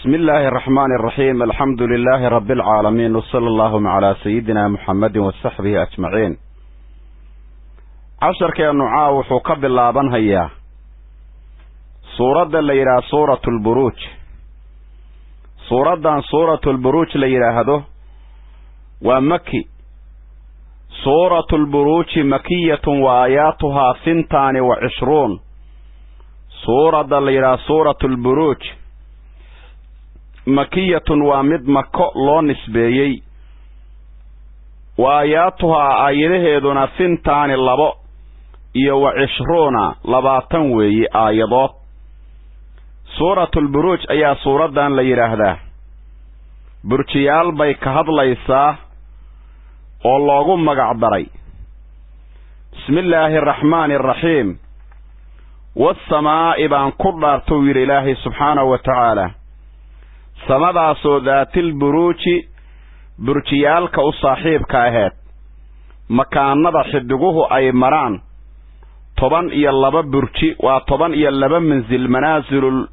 بسم الله الرحمن الرحيم. الحمد لله رب العالمين، وصلى الله على سيدنا محمد وصحبه أجمعين. عشر كأنه عاوح قبل لابن هيا سورة الليلة سورة البروج. سورة البروج ليلة هذا ومكي. سورة البروج مكية وآياتها 22. سورة الليلة سورة البروج مكية ومد مكة لو نسبيي وآياتها آياته دون 22 iyo 20 weeye aayadood. suuratul buruj ayaa suuradan la yiraahdaa. burjiyaal bay ka hadlaysaa oo loogu magac daray. bismillaahir rahmaanir rahiim. was-samaa'i baan ku dhaarto wiil ilaahi subxaanahu wa ta'aala. samadaasoo daatil buruji burjiyaalka u saaxiibka ahayd makaanada xidiguhu ay maraan 12 burji waa 12 manzil manaasilul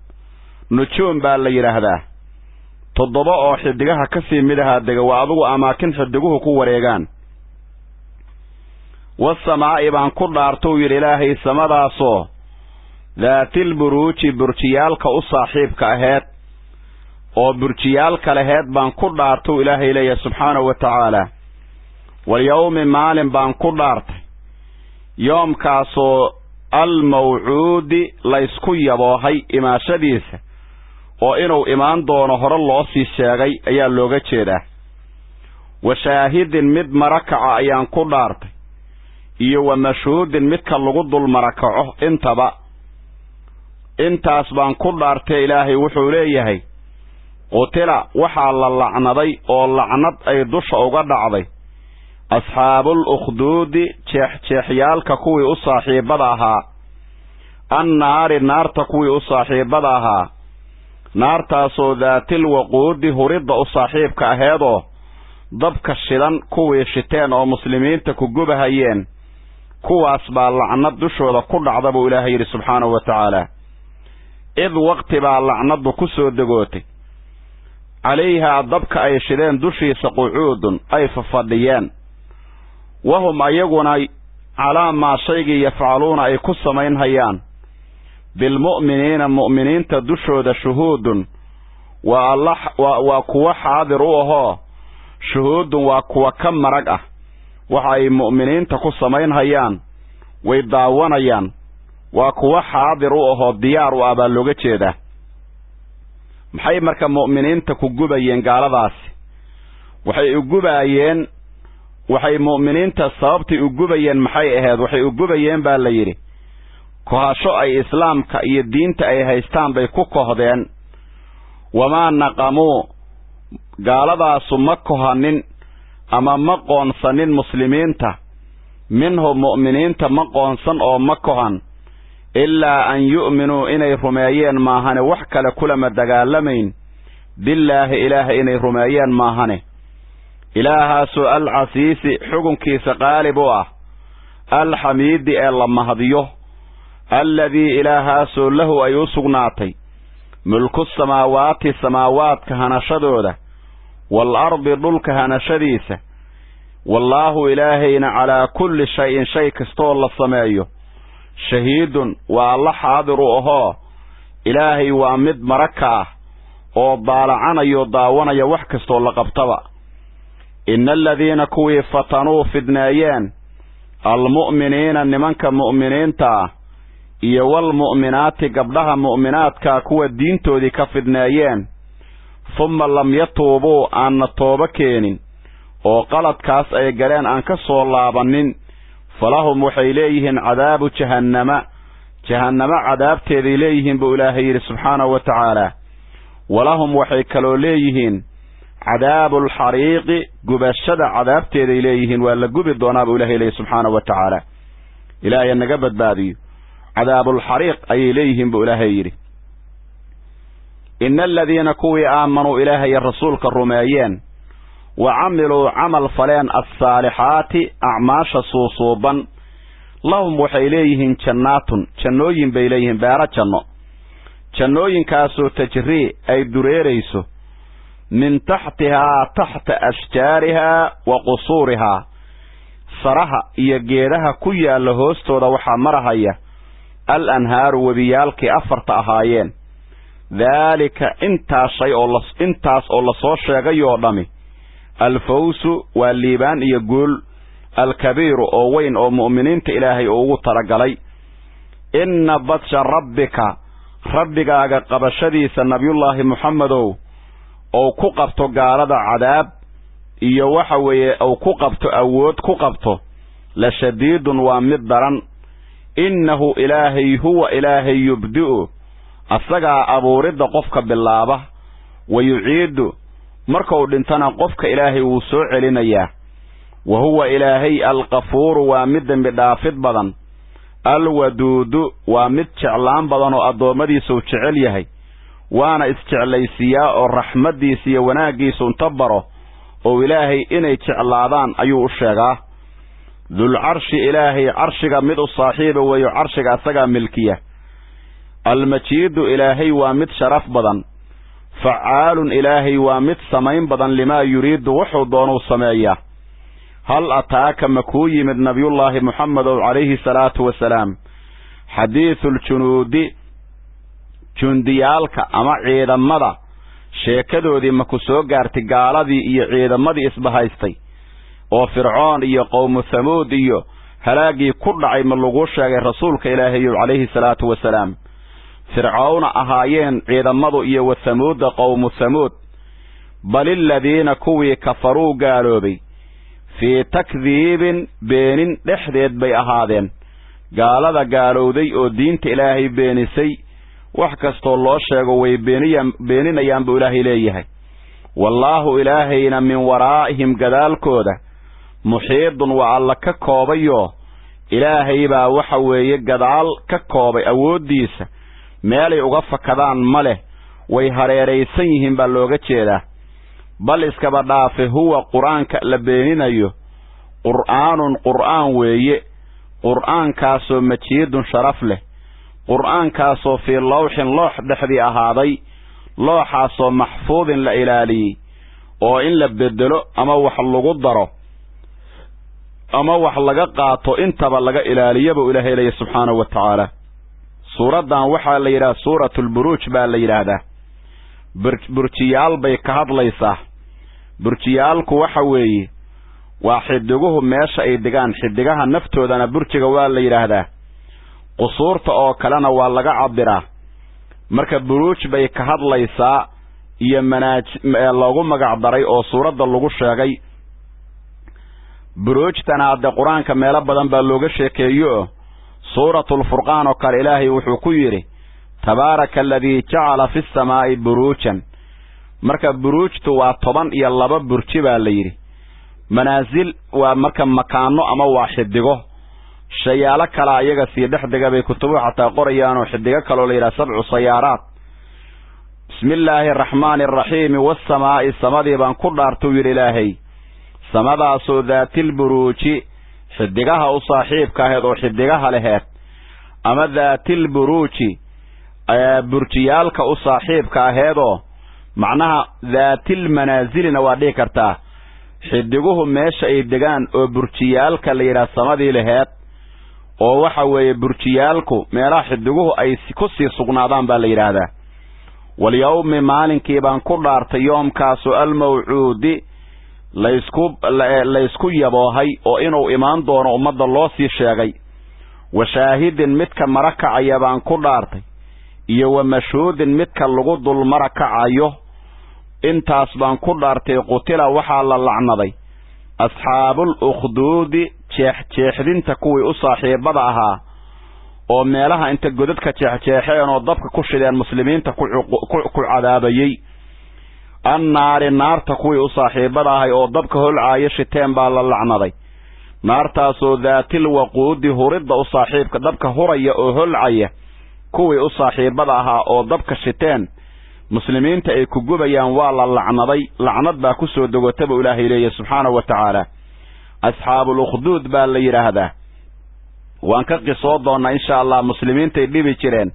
nujuum baa la yiraahdaa. 7 oo xidigaha ka sii midaha dega waa adigu amaakin xidiguhu ku wareegaan. was-samaa'i baan ku dhaarto wiil ilaahay samadaasoo daatil buruji burjiyaalka u saaxiibka ahayd oo burjiyaalka lahayd baan ku dhaarto ilaahay leeyahay subxaanahu wa ta'aala. wal yawmi maalin baan ku dhaartay yoomkaasoo al-mawcuudi la isku yaboohay imaashadiisa oo inuu imaan doono hore loo sii sheegay ayaa looga jeedaa. wa shaahidin mid marakaca ayaan ku dhaartay iyo wa mashhuudin midka lagu dul marakaco intaba. intaas baan ku dhaartay ilaahay wuxuu leeyahay qutila waxaa la lacnaday oo lacnad ay dusha uga dhacday asxaabul ukhduudi jeexjeexyaalka kuwii u saaxiibada ahaa. annaari naarta kuwii u saaxiibada ahaa naartaasoo daatil waquudi huridda u saaxiibka aheedoo dabka shidan kuwii shiteen oo muslimiinta ku gubahayeen kuwaas baa lacnad dushooda ku dhacda buu ilaahay yidhi subxaanahu wa ta'aala. id waqti baa lacnaddu ku soo degootay calayhaa dabka ay shideen dushiisa qucuudun ay fafadhiyeen wahum ayaguna calaa maa shaygii yafcaluuna ay ku samaynhayaan bilmu'miniina mu'miniinta dushooda shuhuudun waa kuwa xaadir u ahoo shuhuudun waa kuwa ka marag ah. waxa ay mu'miniinta ku samaynhayaan way daawanayaan waa kuwa xaadir u ahoo diyaar u ah baa looga jeedaa. maxay marka mu'miniinta ku gubayeen gaaladaasi? waxay mu'miniinta sababtii u gubayeen maxay ahayd? waxay u gubayeen baa la yidhi kohasho ay islaamka iyo diinta ay haystaan bay ku kohdeen. wamaa naqamuu gaaladaasu ma kohanin ama ma qoonsanin muslimiinta minhum mu'miniinta ma qoonsan oo ma kohan ilaa an yu'minuu inay rumeeyeen maahane wax kale kulama dagaalamayn billaahi ilaaha inay rumeeyeen maahane. ilaahaasoo alcasiisi xukunkiisa qaalib u ah alxamiidi ee la mahadiyo alladii ilaahaasoo lahu ay u sugnaatay mulku samaawaati samaawaadka hanashadooda wal ardi dhulka hanashadiisa. wallaahu ilaahayna calaa kulli shayin shay kastoo la sameeyo shahiidun waa alla xaadir u ahoo ilaahay waa mid maraka ah oo daalacanayo daawanaya wax kastoo la qabtaba. ina aladiina kuwii fatanuu fidneeyeen almu'miniina nimanka mu'miniinta ah iyo walmu'minaati gabdhaha mu'minaadkaa kuwa diintoodii ka fidneeyeen humma lam yatuubuu aanna tooba keenin oo qaladkaas ay galeen aan ka soo laabannin falahum waxay leeyihiin cadaabu jahannama cadaabteeday leeyihiin buu ilaahay yidhi subxaanahu wa ta'aala. walahum waxay kaloo leeyihiin cadaabulxariiqi gubashada cadaabteeday leeyihiin waa la gubi doonaa buu ilaahay leeyahy subxaanahu wa ta'aala. ilaahay naga badbaadiyo cadaabulxariiq ayay leeyihiin buu ilaahay yidhi. ina aladiina kuwii aamanuu ilaahay rasuulka rumeeyeen wa camiluu camal faleen assaalixaati acmaasha suusuuban lahum waxay leeyihiin jannaatun jannooyin bay leeyihiin beero janno jannooyin kaasoo tajrii ay dureerayso min taxtihaa taxta ashjaarihaa wa qusuurihaa saraha iyo geedaha ku yaalla hoostooda waxaa marahaya al anhaaru webiyaalkii afarta ahaayeen daalika intaas oo la soo sheegay oo dhami alfawsu waa liibaan iyo guul alkabiiru oo weyn oo mu'miniinta ilaahay ugu talagalay inna badsha rabbigaaga qabashadiisa nabiyullaahi muxammadow oo ku qabto gaalada cadaab iyo waxa weeye oo ku qabto awood ku qabto la shadiidun waa mid daran innahu ilaahay huwa ilaahay yubdi'u asagaa abuuridda qofka bilaaba wayuciidu markuu dhintana qofka ilaahay wuu soo celinayaa wa huwa ilaahay alqafuuru waa mid dembi dhaafid badan alwaduudu waa mid jeclaan badan oo addoommadiisuu jecel yahay waana isjeclaysiiyaa oo raxmaddiisa iyo wanaaggiisu inta baro oo ilaahay inay jeclaadaan ayuu u sheegaa dulcarshi ilaahay carshiga mid u saaxiiba weeyo carshiga asagaa milkiya almajiidu ilaahay waa mid sharaf badan facaalun ilaahay waa mid samayn badan limaa yuriidu wuxuu doonuu sameeyaa hal ataaka ma kuu yimid nabiyullaahi muxammedow calayhi salaatu wasalaam xadiisuljunuudi jundiyaalka ama ciidamada sheekadoodii ma ku soo gaartay gaaladii iyo ciidamadii isbahaystay oo fircoon iyo qowmu hamuud iyo halaagii ku dhacay ma lagu sheegay rasuulka ilaahayow calayhi salaatu wasalaam fircoona ahaayeen ciidamadu iyo wathamuuda qowmu hamuud bal iladiina kuwii kafaruu gaaloobay fii takdiibin beenin dhexdeed bay ahaadeen gaalada gaalowday oo diinta ilaahay beenisay wax kastoo loo sheego way beeninayaan buu ilaahay leeyahay wallaahu ilaahayna min waraa'ihim gadaalkooda muxiidun waa alla ka koobayoo ilaahay baa waxa weeye gadaal ka koobay awooddiisa meelay uga fakadaan ma leh way hareeraysan yihiin baa looga jeedaa bal iskaba dhaafe huwa qur'aanka la beeninayo qur'aanun qur'aan weeye qur'aankaasoo majiidun sharaf leh qur'aankaasoo fii lawxin loox dhexdii ahaaday looxaasoo maxfuudin la ilaaliyey oo in la bedelo ama wax lagu daro ama wax laga qaato intaba laga ilaaliya buu ilaahay leeyahay subxaanahu wa tacaala suuraddan waxaa la yidhaha suuratulburuuj baa la yidhaahdaa burjiyaal bay ka hadlaysaa burjiyaalku waxa weeye waa xidiguhu meesha ay degaan xidigaha naftoodana burjiga waa la yidhaahdaa qusuurta oo kalena waa laga cabiraa marka buruuj bay ka hadlaysaa iyo loogu magac daray oo suuradda lagu sheegay buruujtana hadde qur-aanka meelo badan baa looga sheekeeyo suuratulfurqaan oo kale ilaahay wuxuu ku yidhi tabaaraka aladii jacala fi samaa'i buruujan marka buruujtu waa 12 burji baa la yidhi manaasil waa marka makaano ama waa xidigo shayaalo kale ayaga sii dhexdega bay kutubuhu xataa qorayaanoo xidigo kaloo la yidhaha 7 sayaaraat bismillaahi araxmaani araxiimi wasamaa'i samadii baan ku dhaartuu yidhi ilaahay samadaasoo daatilburuuji xidigaha u saaxiibka aheed oo xidigaha laheed ama daatilburuuji burjiyaalka u saaxiibka aheedoo macnaha daatilmanaasilina waa dhihi kartaa xidiguhu meesha ay degaan oo burjiyaalka la yidhaha samadii laheed oo waxa weeye burjiyaalku meelaha xidiguhu ay ku sii sugnaadaan baa la yidhaahdaa walyawmi maalinkii baan ku dhaartay yoomkaasu almawcuudi laysku yaboohay oo inuu imaan doono ummadda loo sii sheegay wa shaahidin midka mara kacaya baan ku dhaartay iyo wa mashhuudin midka lagu dul mara kacayo intaas baan ku dhaartay qutila waxaa la lacnaday asxaabul ukhduudi jeexjeexdinta kuwii u saaxiibada ahaa oo meelaha inta godadka jeexjeexeen oo dabka ku shideen muslimiinta ku cadaabayey annaari naarta kuwii u saaxiibada ahay oo dabka holcaayo shiteen baa la lacnaday naartaasoo daatil waquudi huridda u saaxiibka dabka huraya oo holcaya kuwii u saaxiibada ahaa oo dabka shiteen muslimiinta ay ku gubayaan waa la lacnaday lacnad baa ku soo dogota buu ilaahay leeyahay subxaanahu wa tacaala asxaabul ukhduud baa la yidhaahdaa waan ka qisoo doonnaa insha allah muslimiintay dhibi jireen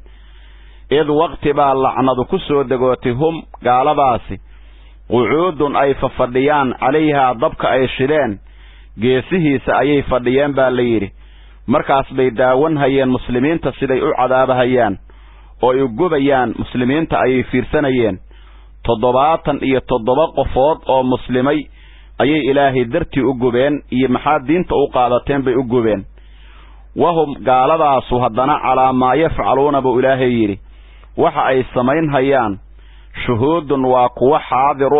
إذ وقت با لعنة كسو دقوتهم قال باسي قعود أي ففديان عليها ضبك أي شلين جيسيه سأي فديان بالليري مركز بيداون هيان مسلمين تسيدي عذاب هيان ويقبيان مسلمين تأي فيرسانيين تضباطا إيا تضباط قفوض أو مسلمي أي إلهي درتي أقبين إيا محاد دين تأقادتين بأقبين وهم قال باسو هدنا على ما يفعلون بإلهي waxa ay samayn hayaan shuhuudun waa kuwa xaadiru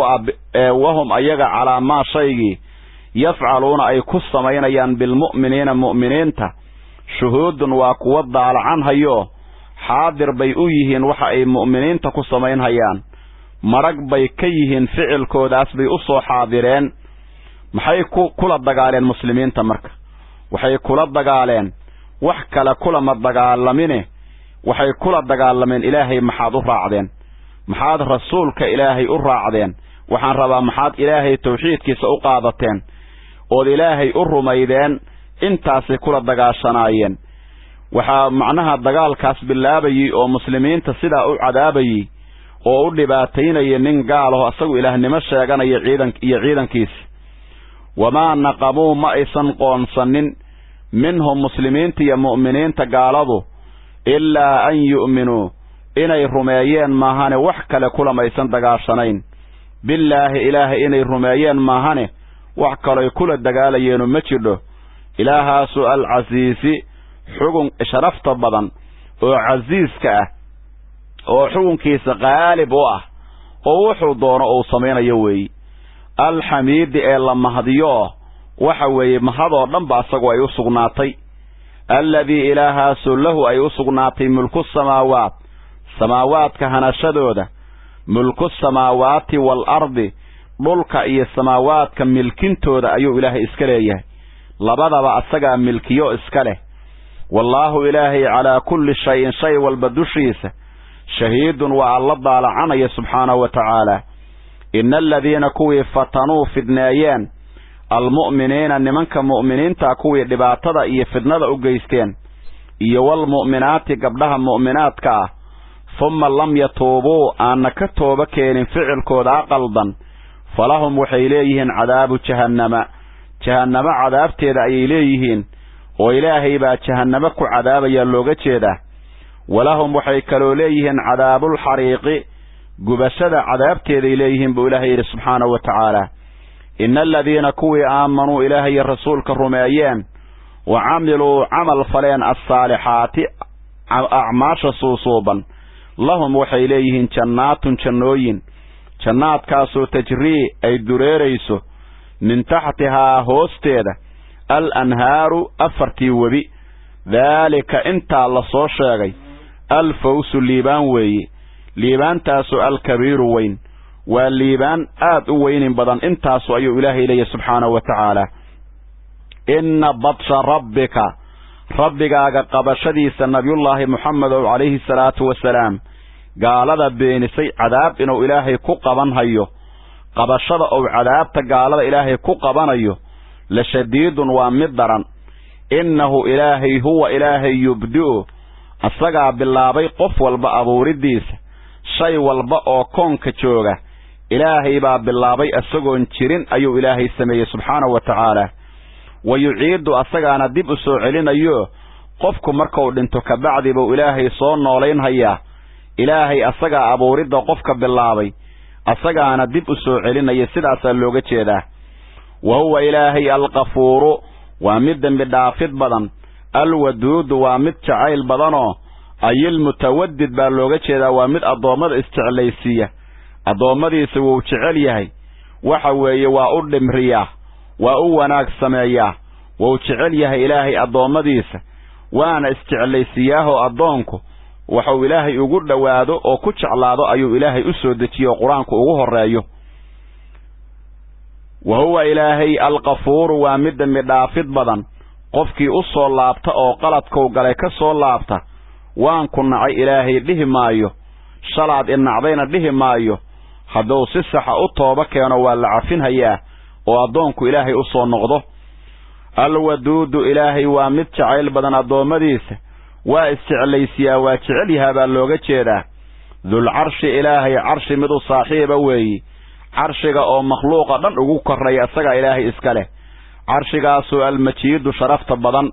wahum ayaga calaamaa shaygii yafcaluuna ay ku samaynayaan bilmu'miniina mu'miniinta shuhuudun waa kuwa daalacan hayo xaadir bay u yihiin waxa ay mu'miniinta ku samayn hayaan marag bay ka yihiin ficilkoodaas bay u soo xaadireen maxay kula dagaaleen muslimiinta marka waxay kula dagaaleen wax kale kulama dagaalamine waxay kula dagaalameen ilaahay maxaad u raacdeen maxaad rasuulka ilaahay u raacdeen waxaan rabaa maxaad ilaahay tawxiidkiisa u qaadateen oo ilaahay u rumaydeen intaasay kula dagaashanaayeen waxa macnaha dagaalkaas bilaabayay oo muslimiinta sida u cadaabayay oo u dhibaataynaya nin gaal ah asagu ilaahnimo sheeganaya ciidankiisa wama naqamu ma aysan qoonsanin minhum muslimiinta iyo mu'miniinta gaaladu إلا أن يؤمنوا إني رميين ماهاني وحكال كل ما يسان دقاشنين بالله إله إني رميين ماهاني وحكال كل الدقاليين مجده إله سؤال عزيزي حقن شرفت بضن وعزيزك وحقن كيس غالب ووحو دون أو صمين يوي الحميد إلا مهديوه وحوي مهدو لنبع سقوى يسقناطي الذي إله سله أي أصغناطي ملك السماوات سماوات كهنا شدودة ملك السماوات والأرض ملك أي السماوات كملكين تودا أي إله إسكاليه لبدا بأسقى ملكيو إسكاله والله إلهي على كل شيء والبدوشيس شهيد وعلى على عنه سبحانه وتعالى إن الذين كوي فتنوا في الدنيان المؤمنين أن منك مؤمنين تاكوي دباتدا إيه فدنا أجيستين إيه والمؤمنات قبلها مؤمنات كا ثم لم يتوبوا أنك توبة كين فعل كود عقلدا فلهم وحيليهن عذاب جهنم عذاب تيدا إليهن وإلهي با جهنم كو عذاب يلوغ تيدا ولهم وحيكلوليهن عذاب الحريق قبسد عذاب تيدا إليهن بإلهي سبحانه وتعالى إن الذين كوي آمنوا إلهي الرسول كالرميين وعملوا عمل فلين الصالحات أعماش صوصوبا لهم وحيليهن جنات جنوين جنات كاسو تجري أي دريريسو من تحتها هوستيدا الأنهار أفرتي وبي ذلك انت الله صوشاقي الفوس الليبان وي ليبان تاسو الكبير وين والليبان آد وين بدن انتاسو أيو إلهي إليه سبحانه وتعالى إن بطش ربك قبشديس النبي الله محمد عليه الصلاة والسلام قال ذا بين سي عذاب إنه إلهي كقبان هيو قبشد أو عذاب تقال ذا إلهي كقبان هيو لشديد ومدرا إنه إلهي هو إلهي يبدو السقع بالله بي قف والبأبو رديس شي والبأو كونك جوغة إلهي باب بالله بي السقون تشيرين أيو إلهي السمي سبحانه وتعالى ويعيد أسقعنا دب سوعلين أيو قفكم مركو لنتو كبعد بو إلهي صون ولين هيا إلهي أسقع أبو رد قفك بالله بي أسقعنا دب سوعلين يسد أسألوغة جيدا وهو إلهي الغفور ومدن بدافد بدن الودود ومد شعيل بدنه أي المتودد باللوغة جيدا ومد أضوامد استعليسية أضوامد يسوو شعليهي وحوي وأردم رياه وأوناك سمعياه وشعليهي إلهي أضوامديس وانا استعليسياه أضوانكو وحو إلهي يقول دوادو وكتش علادو أيو إلهي أسودتي وقرانكو أغوه الرأيو وهو إلهي الغفور ومد مدافد بدن قفكي أصول لابتا أو قلتكو قليك أصول لابتا وان كنا إلهي له مايو شلاد إن عضينا له مايو حدو سسح أطوبك ونوال عفين هياه وأضونكو إلهي أصول نغضو الودود إلهي ومد شعيل بدن أضو مديس واستعليسيا وجعلها باللوغة جيدا ذو العرش إلهي عرش مدو صاحبه وي عرشك أو مخلوقا دان ugu koreeya asaga ilaahay iskale carshigaasu almajiid sharafta badan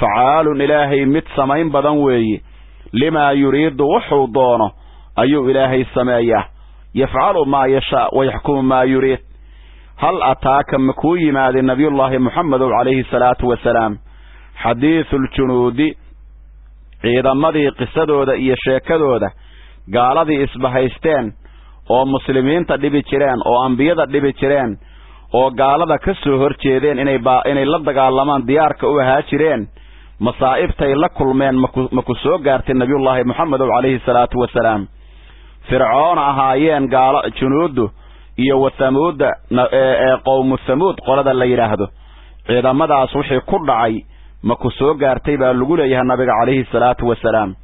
facaalun ilaahay mid samayn badan weeye lima yuriidu wuxuu doono ayuu ilaahay sameeyaa yafcalu ma yasha wa yahkumu ma yurid hal ataaka makuu yimaade nabiyullaahi muxamed alayhi salaatu wasalaam xadiithul junuudi ciidamadii qisadooda iyo sheekadooda gaaladii isbahaysteen oo muslimiinta dhibi jireen oo ambiyada dhibi jireen oo gaalada ka soo horjeedeen inay la dagaalamaan diyaarka u ahaa jireen masaa'ibtay la kulmeen maku soo gaartay nabiyullaahi muxamed alayhi salaatu wasalaam fircoon ahaayeen gaalo junuudu iyo wathamuuda qowmu thamuud qolada la yiraahdo ciidamadaas wixii ku dhacay maku soo gaartay baa lagu leeyahay nabiga alayhi salaatu wasalaam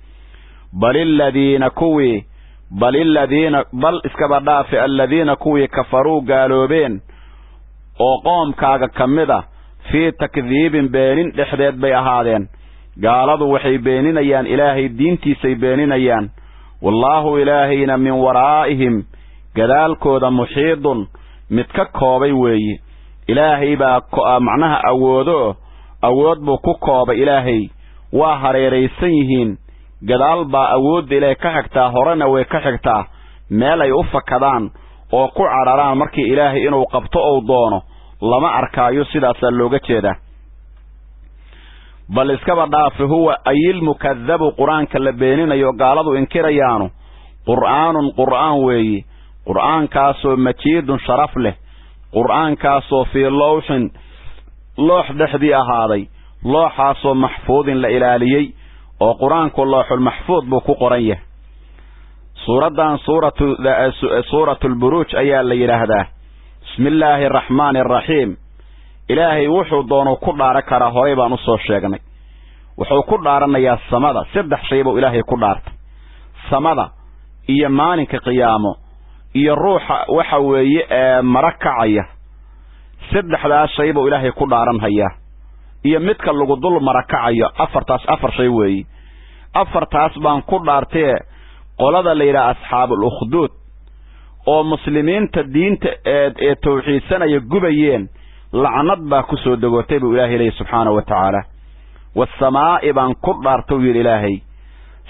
bal iskaba dhaafi alladhiina kuwii kafaruu gaaloobeen oo qoomkaaga kamida fii takdiibin beenin dhexdeed bay ahaadeen gaaladu waxay beeninayaan ilaahay diintiisay beeninayaan wallaahu ilaahayna min waraa'ihim gadaalkooda muxiidun mid ka koobay weeye ilaahay baa macnaha awood buu ku koobay ilaahay waa hareeraysan yihiin gadaal baa awoodda ilaahay ka xigtaa horena way ka xigtaa meel ay u fakadaan oo ku cararaan markii ilaahay inuu qabto oo doono lama arkaayo sidaasaa looga jeedaa bal iskaba dhaafi huwa ayil mukadabu qur-aanka la beeninayo gaaladu inkirayaanu qur'aan weeye qur'aankaasoo majiidun sharaf leh qur'aankaasoo fii loox dhexdii ahaaday looxaasoo maxfuudin la ilaaliyey oo qur-aanku looxul maxfuud buu ku qoran yahay suuraddan suuratulburuuj ayaa la yidhaahdaa bismillaahi araxmaani araxiim ilaahay wuxuu doonuu ku dhaaran karaa horay baan u soo sheegnay wuxuu ku dhaaranayaa samada 3 shay buu ilaahay ku dhaartay samada iyo maalinka qiyaamo iyo ruuxa waxa weeye marakacaya 3 shay buu ilaahay ku dhaaranhayaa iyo midka lagu dul marakacayo 4 shay weeye 4 baan ku dhaartay qolada la yiraahdo asxaabul ukhdud oo muslimiinta diinta ee tawxiidsanaya gubayeen lacnad baa ku soo dagotay buu ilaahay leeyahay subxaanahu wa ta'ala was-samaa'i baan ku dhaartay wiil ilaahay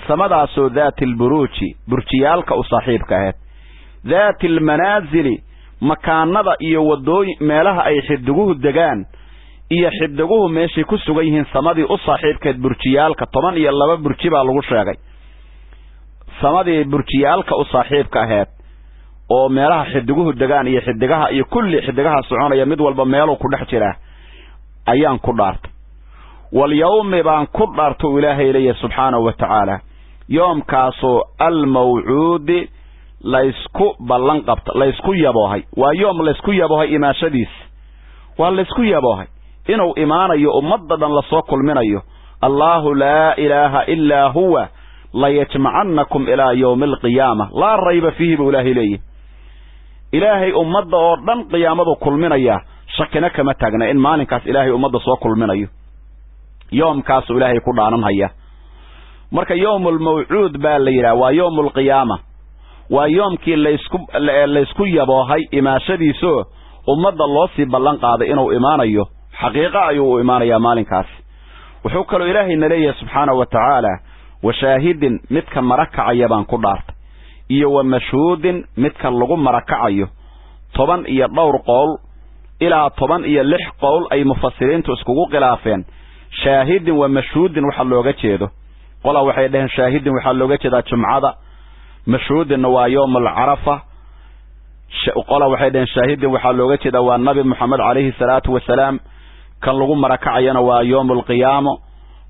samadaasoo daatil buruuji burjiyaalka u saaxiibka ahayd daatil manaazili makaanada iyo wadooyin meelaha ay xidiguhu degaan iyo xidiguhu meeshay ku sugan yihiin samadii u saaxiibkeed burjiyaalka 12 burji baa lagu sheegay samadii burjiyaalka u saaxiibka ahayd oo meelaha xidiguhu degaan iyo xidigaha iyo kulli xidigaha soconaya mid walba meelo ku dhex jira ayaan ku dhaartay wal yawmi baan ku dhaartay ilaahay leeyahay subxaanahu wa ta'ala yoomkaasoo al maw'uudi laysku ballan qabta laysku yaboohay waa yoom laysku yaboohay imaashadiis waa laysku yaboohay inuu imaanayo ummadda dhan la soo kulminayo allahu laa ilaaha illaa huwa la yajma'annakum ilaa yawmil qiyaamah laa rayba fiihi bu ilaahay leeyahay ilaahay ummadda oo dhan qiyaamadu kulminaya shakina kama taagna in maalinkaas ilaahay ummadda soo kulminayo yoomkaas ilaahay ku dhaaranhaya marka yawmul maw'uud baa la yiraahdaa waa yawmul qiyaamah waa yoomkii laysku yaboohay imaashadiiso ummadda loo sii ballan qaaday inuu imaanayo xaqiiqa ayuu u imaanayaa maalinkaas wuxuu kaloo ilaahay leeyahay subxaanahu wa ta'ala wa shaahidin midka marakacaya baan ku dhaartay iyo wa mashhuudin midka lagu marakacayo 10 iyo dhowr qowl ilaa 10 iyo 6 qowl ay mufassiriintu iskugu khilaafeen shaahidin wa mashhuudin waxa looga jeedo qola waxay dhaheen shaahidin waxa looga jeedaa jumcada mashhuudin waa yawmul arafa qola waxay dhaheen shaahidin waxa looga jeedaa waa nabi maxamed alayhi salaatu wasalaam kan lagu marakacayana waa yawmul qiyaamo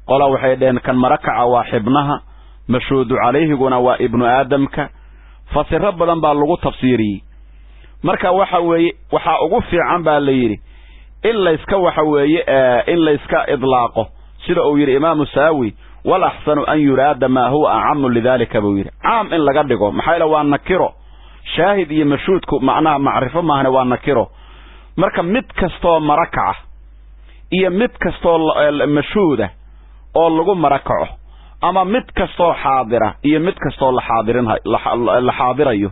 qola waxay dhaheen kan marakaca waa xibnaha mashhuudu alayhiguna waa ibnu aadamka fasiro badan baa lagu tafsiiriyay marka waxa weeye waxa ugu fiican baa la yiri in la iska waxa weeye in la iska idlaaqo sida uu yiri imaamu saawi wal ahsanu an yurada ma huwa a'ammu lidhalika buu yiri aam in laga dhigo maxay la waa nakiro shaahid iyo mashhuudku macnaha macrifo maahna waa nakiro marka mid kasto marakaca iyo mid kasto mashhuuda oo lagu marakaco أما متكستو حاضرة إيه متكستو لحاضرة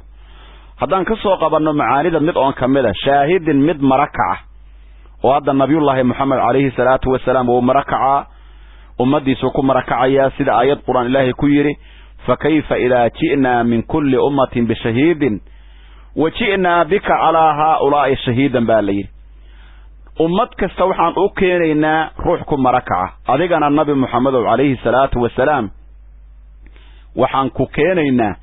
هذا كسو قبلنا معاني ذا مد أن كمله شاهد مد مركعة وهذا النبي الله محمد عليه الصلاة والسلام ومركعة أمدي سوكو مركعة يا سيد آيات قرآن الله كيري فكيف إذا جئنا من كل أمة بشهيد وجئنا بك على هؤلاء شهيدا بالليل أمتك استوحان أوكينا روحكم مركعة أذيقنا النبي محمد عليه الصلاة والسلام وحان كوكينا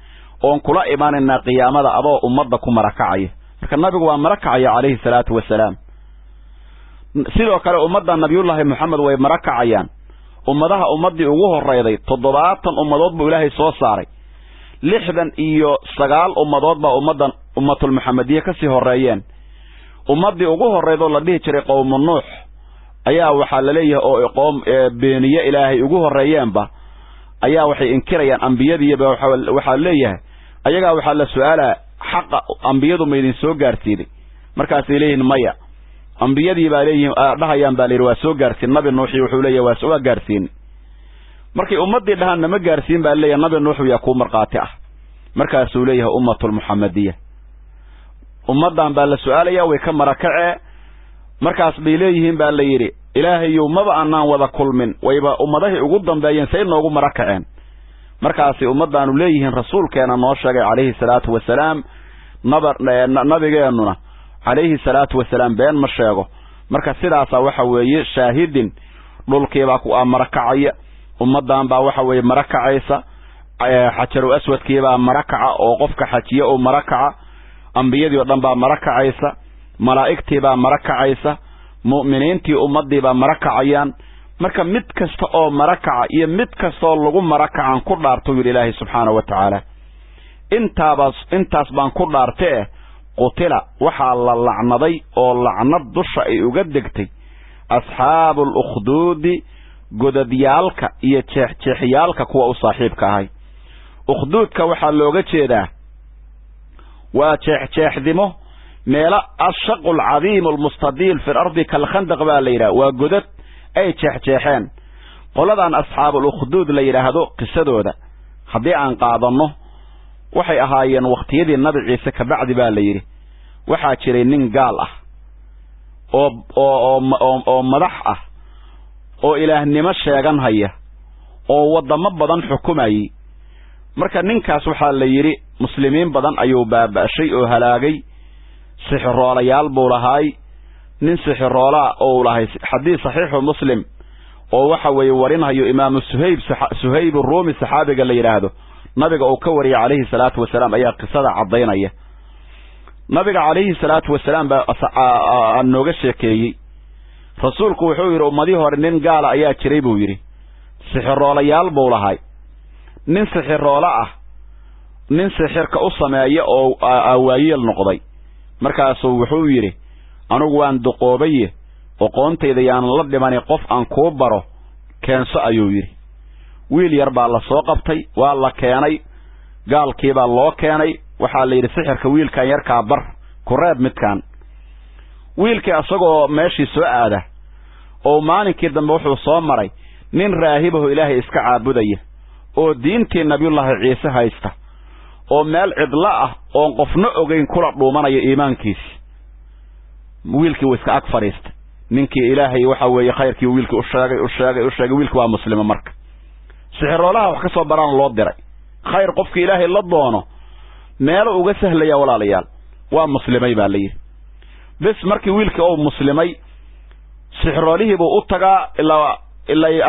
oon kula imaanayna qiyaamada adoo ummadda ku marakacay marka nabigu waa marakacay alayhi salatu wasalaam sidoo kale ummadda nabiyullaahi maxamed way marakacayaan ummadaha ummadii ugu horeyday 70 ummadood buu ilaahay soo saaray 69 ummadood baa ummatul muhammadiya ka sii horeeyeen ummadii ugu horeydo la dhihi jiray qowm nuux ayaa waxa la leeyahay oo qoom beeniye ilaahay ugu horeeyeenba ayaa waxay inkirayaan anbiyadiiba waxa leeyahay ayaga waxa la su'aala xaq anbiyadu ma idin soo gaarsiiday markaas ilayhin maya anbiyadii baa leeyihiin dhahayaan baa leeyahay waa soo gaarsiin nabi nuux wuxuu leeyahay waa soo gaarsiin markii ummadii dhahan ma gaarsiin baa leeyahay nabi nuux yaa ku marqaati ah markaas uu leeyahay ummatul muhammadiyya ummadan baa la su'aalaya way ka marakacee markaas bay leeyihiin baa la yiri ilaahayow maba aanan wada kulmin wayba ummadahi ugu dambeeyeen say noogu marakaceen markaas ummadaanu leeyihiin rasuulkeena noo sheegay calayhi salaatu wasalaam nabigeenuna calayhi salaatu wasalaam been ma sheego marka sidaas waxa weeye shaahidin dhulkeeba ku marakacaya ummadan baa waxa weeye marakacaysa xajaru aswadkeeba marakaca oo qofka xajiya oo marakaca anbiyadii oo dhan baa marakacaysa malaa'igtii baa marakacaysa mu'miniintii ummadii baa marakacayaan marka mid kasta oo marakaca iyo mid kasta oo lagu marakacan ku dhaarto ilaahay subhanahu wa ta'ala intaas baan ku dhaartay qutila waxa la lacnaday oo lacnad dusha ay uga degtay ashaabul ukhdud godadyaalka iyo jeexjeexyaalka kuwa u saaxiibka ahay ukhdudka waxa looga jeedaa waa jeexjeexdimo meela ashaqul cadiim almustadiil fi al-ardi kal khandaq baa la yiraahdaa waa godad ay jeexjeexeen qoladan ashaabul ukhdud la yiraahdo qisadooda hadii aan qaadano waxay ahaayeen waqtiyadii nabi ciise ka bacdi baa la yiri waxa jiray nin gaal ah oo madax ah oo ilaahnimo sheegan haya oo wadamo badan xukumayay marka ninkaas waxa la yiri muslimiin badan ayuu baabashay oo halaagay sixroolayaal buu lahaay nin sixroola oo lahaay xadiis saxiix muslim oo waxa weeye warinayo imaam suhayb ar-rumi saxaabiga la yiraahdo nabiga oo ka wariyay calayhi salaatu wasalaam ayaa qisada cadeynaya nabiga calayhi salaatu wasalaam baa nooga sheekeeyay rasuulku wuxuu yiri ummadii hore nin gaal ayaa jiray buu yiri sixroolayaal buu lahaay nin sixroola ah nin sixirka u sameeyo oo awaayil noqday markaas wuxuu yiri anigu waan duqoobay aqoontayda yaan la dhimanay qof aan ku baro keenso ayuu yiri wiil yar baa la soo qabtay waa la keenay gaalkii baa loo keenay waxa la yiri sixirka wiilkan yarka bar ku reeb midkan wiilkii asagoo meeshii soo aada oo maalinkii dambe wuxuu soo maray nin raahibahu ilaahay iska caabudaya oo diintii nabiyullaahi ciise haysta oo meel cidla ah oo qofna ogeyn kula dhuumanaya iimaankiisa wiilkii uu iska ag fariistay ninkii ilaahay waxa weeye khayrkii wiilkii u sheegay wiilkii waa muslima marka sixroolaha wax ka soo baraan loo diray khayr qofkii ilaahay la doono meel uga sahlaya walaalayaal waa muslimay baa leeyahay bas markii wiilkii oo muslimay sixroolihii buu u tagaa ilaa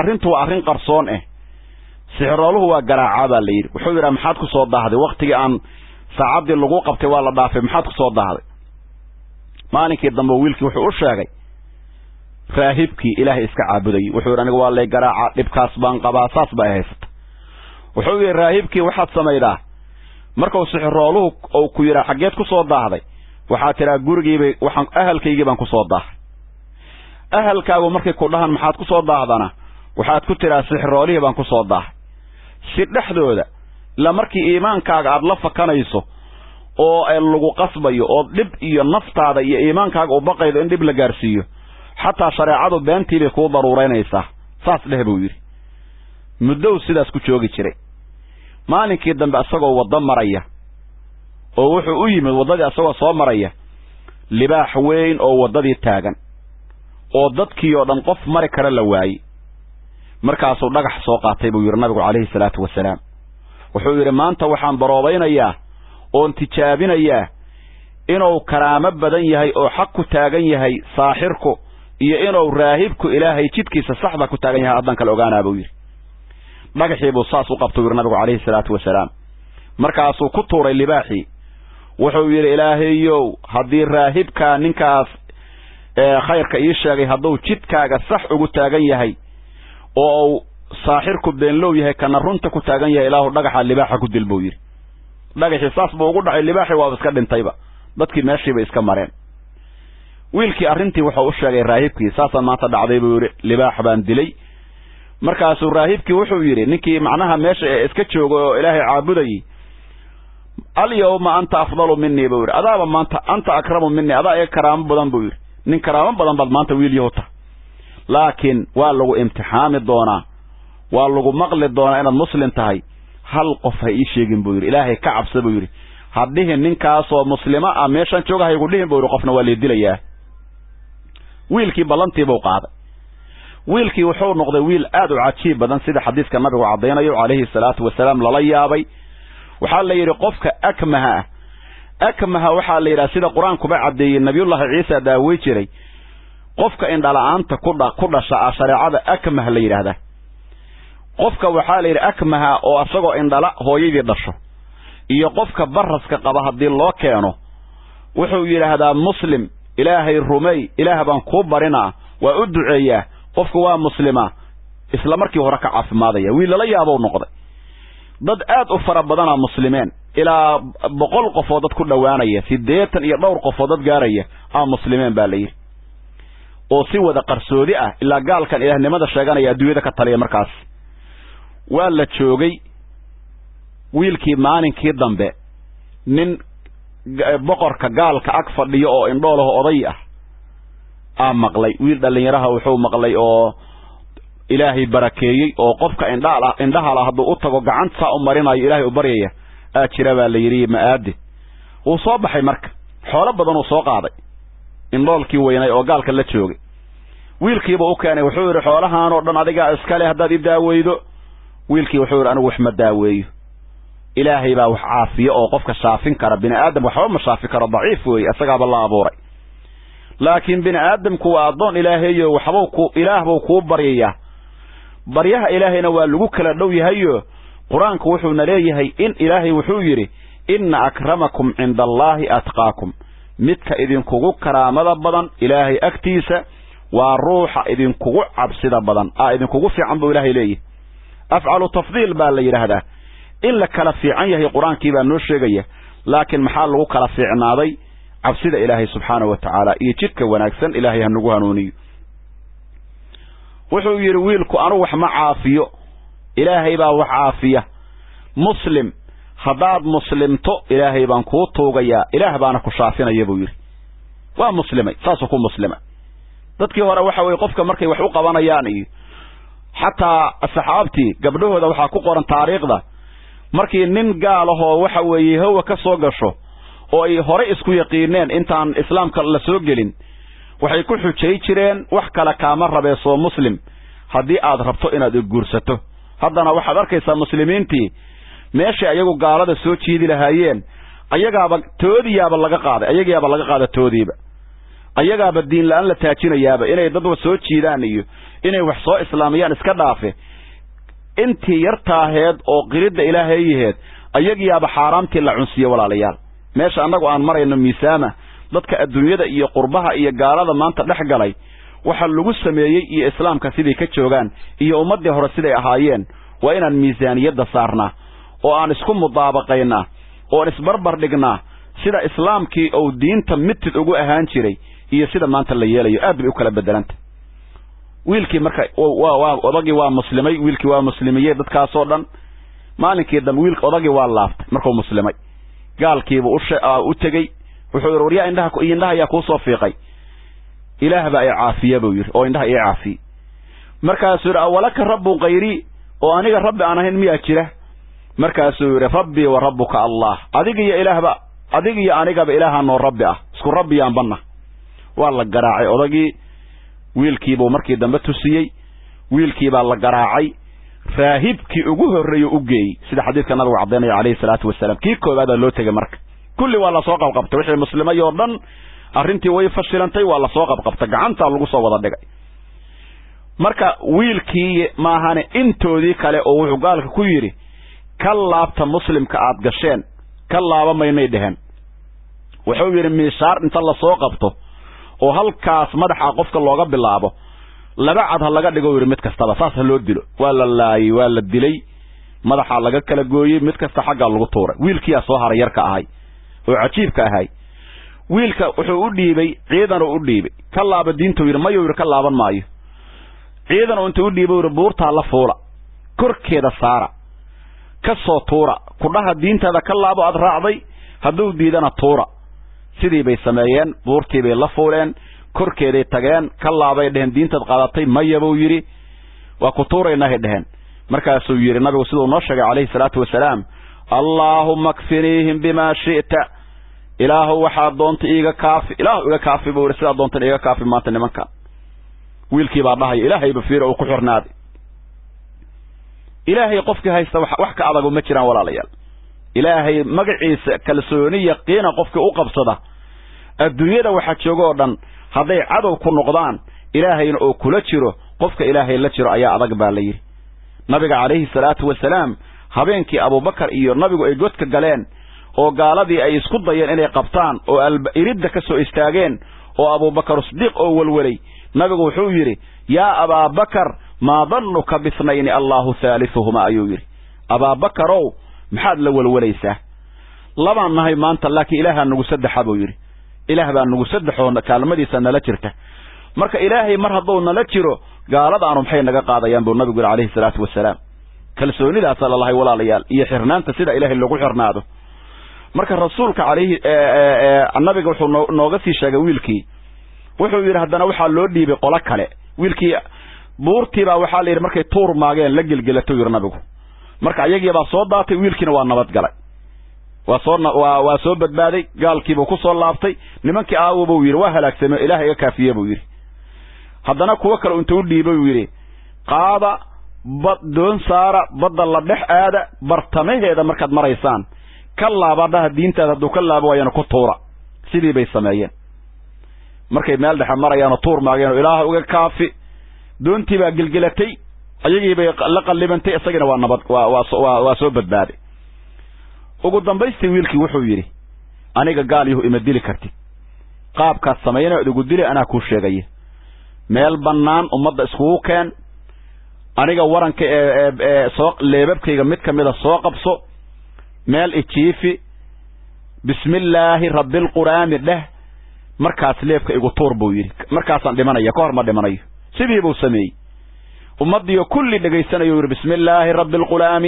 arrintu waa arrin qarsoon sixrooluhu waa garaaca baa la yiri wuxuu yiri maxaad ku soo daahday waqtigii aan saacadii lagu qabtay waa la dhaafay maxaad ku soo daahday maalinkii dambe wiilkii wuxuu u sheegay raahibkii ilaahay iska caabuday wuxuu yiri aniga waa lay garaaca dhibkaas baan qabaa saas baa haysata wuxuu yiri raahibkii waxaad sameeydaa markuu sixrooluhu oo ku yira xageed ku soo daahday waxa tiraa gurigiibay waxaan ahalkaygii baan ku soo daahay ahalkaagu markay ku dhahan maxaad ku soo daahdana waxaad ku tiraa sixroolihii baan ku soo daahay si dhaxdooda la markii iimaankaaga aad la fakanayso oo ay lagu qasbayo oo dib iyo naftaada iyo iimaankaaga u baqaydo in dib la gaarsiiyo xataa shariicadu beentii bay ku daruureynaysaa saas dheh buu yiri muddo sidaas ku joogi jiray maalinkii dambe asagoo wada maraya oo wuxuu u yimid wadadii asagoo soo maraya libaax weyn oo wadadii taagan oo dadkii oo dhan qof mari kara la waayay markaasuu dhagax soo qaatay buu yiri nabigu calayhi salaatu wasalaam wuxuu yiri maanta waxaan baroobaynayaa oo tijaabinayaa inuu karaamo badan yahay oo xaq ku taagan yahay saaxirku iyo inuu raahibku ilaahay jidkiisa saxda ku taagan yahay adan kale ogaanaa buu yiri dhagaxii buu saas u qabtay yiri nabigu calayhi salaatu wasalaam markaasuu ku tuuray libaaxii wuxuu yiri ilaahayow haddii raahibka ninkaas khayrka ii sheegay hadduu jidkaaga sax ugu taagan yahay oo saaxirku beenlow yahay kana runta ku taagan yahay ilaahu dhagaxa libaaxa ku dil buu yiri dhagaxii saas buu ugu dhacay libaaxii waa iska dhintayba dadkii meeshii bay iska mareen wiilkii arrintii wuxuu u sheegay raahibkii saasaan maanta dhacday buu yiri libaax baan dilay markaasuu raahibkii wuxuu yiri ninkii macnaha meesha iska joogo oo ilaahay caabudayay alyawma anta afdalu minni buu yiri adaaba maanta anta akramu minni adaa ee karaamo badan buu yiri nin karaamo badan bad maanta wiil yahota laakiin waa lagu imtixaami doonaa waa lagu maqli doonaa inaad muslim tahay hal qof ha ii sheegin buu yiri ilaahay ka cabsa buu yiri hadhihin ninkaas oo muslima ah meeshan jooga hay ugu dhihin buu yiri qofna waa la dilayaa wiilkii balantii buu qaaday wiilkii wuxuu noqday wiil aad u cajiib badan sida xadiiska nabigu cadeynayo calayhi salaatu wasalaam lala yaabay waxaa la yiri qofka akmaha waxaa la yiraahdaa sida quraanku ba cadeeyay nabiyullaahi ciisa daaway jiray qofka indhala'aanta ku dhasha shariicada akmah la yiraahdaa qofka waxaa la yiri akmaha oo asagoo indhala hooyadii dhasho iyo qofka baraska qaba hadii loo keeno wuxuu yiraahdaa muslim ilaahay rumay ilaah baan ku barinaa waa u duceeyaa qofku waa muslima isla markii hore ka caafimaadaya wiil la yaabo noqday dad aad u fara badan oo muslimeen ilaa 100 qof oo dad ku dhawaanaya 80 iyo dhowr qof oo dad gaaraya aan muslimeen baa la yiri oo si wada qarsoodi ah ilaa gaalkan ilaahnimada sheeganaya adduunyada ka taliya markaas waa la joogay wiilkii maalinkii dambe nin boqorka gaalka ag fadhiyo oo indhoolaha oday ah maqlay wiil dhalinyaraha wuxuu maqlay oo ilaahay barakeeyay oo qofka indhaha la haduu u tago gacanta u marinayo ilaahay u baryaya jira baa la yiri maade uu soo baxay marka xoolo badan uu soo qaaday indhoolkii weynay oo gaalka la joogay wiilkiiba u keenay wuxuu yiri xoolahan oo dhan adiga iska leh hadaad i daaweydo wiilkii wuxuu yiri anigu wax ma daaweeyo ilaahay baa wax caafiyo oo qofka shaafin kara bini aadam waxba ma shaafi karo daciif weey asagaaba la abuuray laakiin bini aadamku waa adoon ilaahayo waxba ku ilaahbu ku bariyaya baryaha ilaahayna waa lagu kala dhow yahayo quraanku wuxuu naleeyahay in ilaahay wuxuu yiri inna akramakum indallahi atqaakum midka idinkugu karaamada badan ilaahay agtiisa waa ruuxa idinkugu cabsida badan idinkugu fiican buu ilaahay leeyahay afcalu tafdiil baa la yiraahdaa in la kala fiican yahay quraankii baa noo sheegaya laakiin maxaa lagu kala fiicnaaday cabsida ilaahay subxaanahu wa ta'ala iyo jidka wanaagsan ilaahay hanagu hanuuniyo wuxuu yiri wiilku anu wax ma caafiyo ilaahay baa wax caafiya muslim hadaad muslimto ilaahay baan ku toogaya ilaah baana ku shaafinaya buu yiri waa muslimay saasoo ku muslima dadkii hore waxa way qofka markay wax u qabanayaan iyo xataa asxaabtii gabdhahooda waxa ku qoran taariikhda markii nin gaal ah waxa weeye hawa ka soo gasho oo ay hore isku yaqiineen intaan islaamka la soo gelin waxay ku xujay jireen wax kala kaama rabeeso muslim hadii aad rabto inaad guursato haddana waxaad arkaysaa muslimiintii meesha ayagu gaalada soo jiidi lahaayeen ayagaaba toodiyaaba laga qaaday toodiiba ayagaaba diin la'aan la taajinayaaba inay dad soo jiidaan iyo inay wax soo islaamiyaan iska dhaafe intii yartaaheed oo qirida ilaahayeed ayagiyaaba xaraamtii la cunsiyo walaalayaal meesha anagu aan marayno miisaama dadka adduunyada iyo qurbaha iyo gaalada maanta dhex galay waxa lagu sameeyay iyo islaamka sidii ka joogan iyo ummadii hore siday ahaayeen waa inaan miisaaniyada saarnaa oo aan isku mudaabaqaynaa oo isbarbar dhignaa sida islaamkii oo diinta mid ugu ahaan jiray iyo sida maanta la yeelayo aad bay u kala bedelanta wiilkii marka odagii waa muslimay wiilkii waa muslimiyay dadkaas oo dhan maalinkii dam wiilka odagii waa laaftay markuu muslimay gaalkiiba u tagay wuxuu yiri wariya indhaha yaa ku soo fiiqay ilaah baa ay caafiya buu yiri oo indhaha ay caafi markaas yiri awalaka rabbu qayri وأنيق ربي أنا هن ميأجره مركز ربي وربك الله أديك يا إله بقى أديك يا أنيق بإله أنه ربي اسكو ربي يا أنبنا والله قراعي أدقي ويلكيبو مركي دمبتو سيي ويلكيبا الله قراعي راهبكي أقوه الرئي أقوي سيدا حديث كان نبو عبدالله عليه الصلاة والسلام كيكو هذا اللو تيجي مرك كل والله سوق القبط وحي المسلمين يوردن أرنتي ويفشلنتي والله سوق القبط قعنتا لغو صوضا دقاي marka wiilkii maahane intoodii kale oo wuxuu gaalka ku yiri ka laabta muslimka aad gasheen ka laaba maynay dhahan wuxuu yiri miishaar inta la soo qabto oo halkaas madaxa qofka looga bilaabo laba cad laga dhigo yiri mid kastaba saas loo dilo wala la dilay madaxa laga kala gooyay mid kasta xagga lagu tuuray wiilkii soo haray yarka ahay oo cajiibka ahay wiilka wuxuu u dhiibay ciidan u dhiibay ka laaba diintu yiri mayo yiri ka laaban maayo ciidan oo intuu dhiibay buurta la fuula korkeeda saara ka soo tuura kudhaha diintada ka laabo aad raacday haduu diidana tuura sidii bay sameeyeen buurtii bay la fuuleen korkeeday tageen ka laabay dheen diintaad qaadatay mayabuu yiri waa ku tuurayna dheen markaasuu yiri nabigu sidoo noo sheegay kaleey salaatu wasalaam allahumma kfinihim bima shi'ta ilaahu waxa doonta iiga kaafi ilaahu iiga kaafi buu sida doonta iiga kaafi maanta nimanka wiilkii baa dhahay ilaahay bafiir oo ku xirnaad ilaahay qofkii haysta wax ka adag ma jiraan walaalayaal ilaahay magaciisa kalsooni yaqiin qofkii u qabsada adduunyada waxa joogo oo dhan haday cadow ku noqdaan ilaahayna oo kula jiro qofka ilaahay la jiro ayaa adag baa la yiri nabiga kaleey salaatu wasalaam habeenkii Abu Bakar iyo nabigu ay godka galeen oo gaaladii ay isku dayeen inay qabtaan oo iridda ka soo istaageen oo Abu Bakar Siddiq oo walwalay nabigu wuxuu yiri ya Abu Bakar ma dhannuka bisnayn Allahu thalithuhuma ayuu yiri Abu Bakar oo maxaad la walwalaysaa laba nahay maanta laakiin ilaaha nagu saddex buu yiri ilaah baa nagu saddexoona kaalmadiisa nala jirta marka ilaahay mar haduu nala jiro gaalada aanu maxay naga qaadayaan buu nabigu kaleey salaatu wasalaam kalsoonida sallallahu walaalayaal iyo xirnaanta sida ilaahay lagu xirnaado marka rasuulka kaleey annabiga wuxuu nooga sii sheegay wiilkii wuxuu yiri hadana waxa loo dhiibay qolo kale wiilkii buurtiiba waxa la yiri markay tuur maageen la gilgilato yiri nabigu marka ayagiiba soo daatay wiilkiina waa nabad galay waa soo badbaaday gaalkiiba ku soo laabtay nimankii aawuba yiri waa halaagsamay ilaahay iga kaafiye buu yiri hadana kuwa kale intuu dhiibay yiri qaada doon saara badda la dhex aada bartamaheeda markaad maraysaan ka laabada diintaada haduu ka laabo wayna ku tuura sidii bay sameeyeen markay meel dhex marayaan tuur maageen ilaahay uga kaafi doontii baa gilgilatay ayagii bay la qalibantay isagina waa nabad waa soo badbaaday ugu dambaystii wiilkii wuxuu yiri aniga gaal yuhu ima dili kartid qaabka sameeyna ugu dili ana ku sheegay meel banaan umada isku keen aniga waranka soo leebabkayga mid kamida soo qabso meel ijiifi bismillaahi rabbil qur'aan dah markaas leebka igu tuur buu yiri markaasaan dhimanaya ka hor ma dhimanayo sidii buu sameeyay ummadiyo kulli dhageysanayo yiri bismillaahi rabbil qur'aan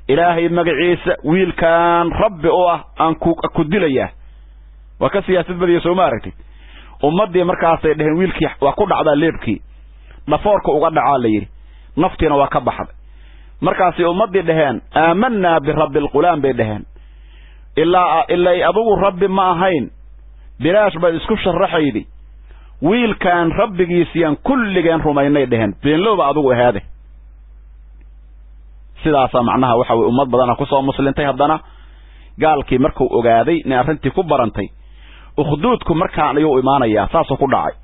ilaahay magaciisa wiilkan rabbi oo ah aan ku dilaya waa ka siyaasad badiyo soo ma aragtid ummadii markaas ay dhaheen wiilkii waa ku dhacda leebkii nafoorka uga dhacaa la yiri naftiina waa ka baxday markaas ay ummadii dhaheen aamanna bi rabbil qur'aan bay dhaheen illa abugu rabbi ma ahayn bilaash ba isku sharaxaydi wiilkan rabbigiisiyaan kulligeen rumaynay dhaheen beenlooba adugu ahaade sidaas macnaha waxa way ummad badan ku soo muslintay hadana gaalkii markuu ogaaday in arintii ku barantay ukhduudku markaan ayuu iimaanaya saasoo ku dhacay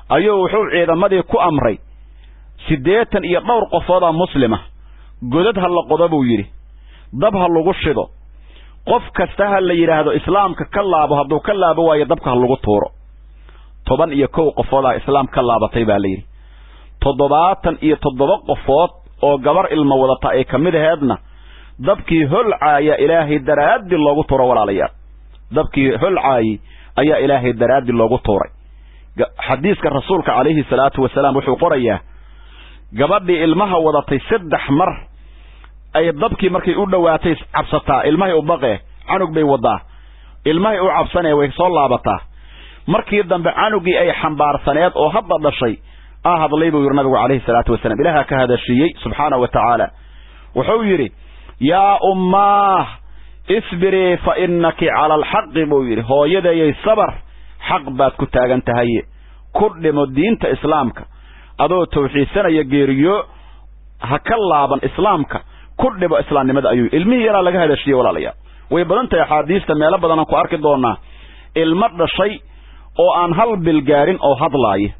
ayuu wuxuu ciidamadii ku amray 80 iyo dhowr qofooda muslima godad hal qodob uu yiri dab hal lagu shido qof kasta hal la yiraahdo islaamka ka laabo haduu ka laabo waayo dabka hal lagu tuuro 10 iyo 1 qofooda islaam ka laabatay baa la yiri 77 qofood oo gabar ilmo wadata ay kamid ahaydna dabkii hulcaaya ilaahay daraadi loogu tuuro walaalayaal dabkii hulcaay ayaa ilaahay daraadi loogu tuuray xadiiska rasuulka kaleey salaatu wasalaam wuxuu qorayaa gabadhii ilmaha wadatay 3 mar ay dabkii markay u dhawaatay cabsataa ilmahay u baqee canug bay wadaa ilmahay u cabsanay way soo laabataa markii dambe canugii ay xambaarsaneed oo hadda dhashay hadlay buu nabigu kaleey salaatu wasalaam ilaaha ka hadashiyay subhanahu wa ta'ala وحويري يا أماه اصبري فإنك على الحق بويري هو يدي الصبر حق بات كتاغن تهي كل مدين إسلامك أدو توحيد سنة يجيريو هكاللابا إسلامك كل با إسلام نمد أيو علمي يرى لك هذا الشيء ولا ليا ويبدنت يا حديث تميلا بدنا كو أركي دونا المرد شيء أو أن هل بالجارين أو هضلاي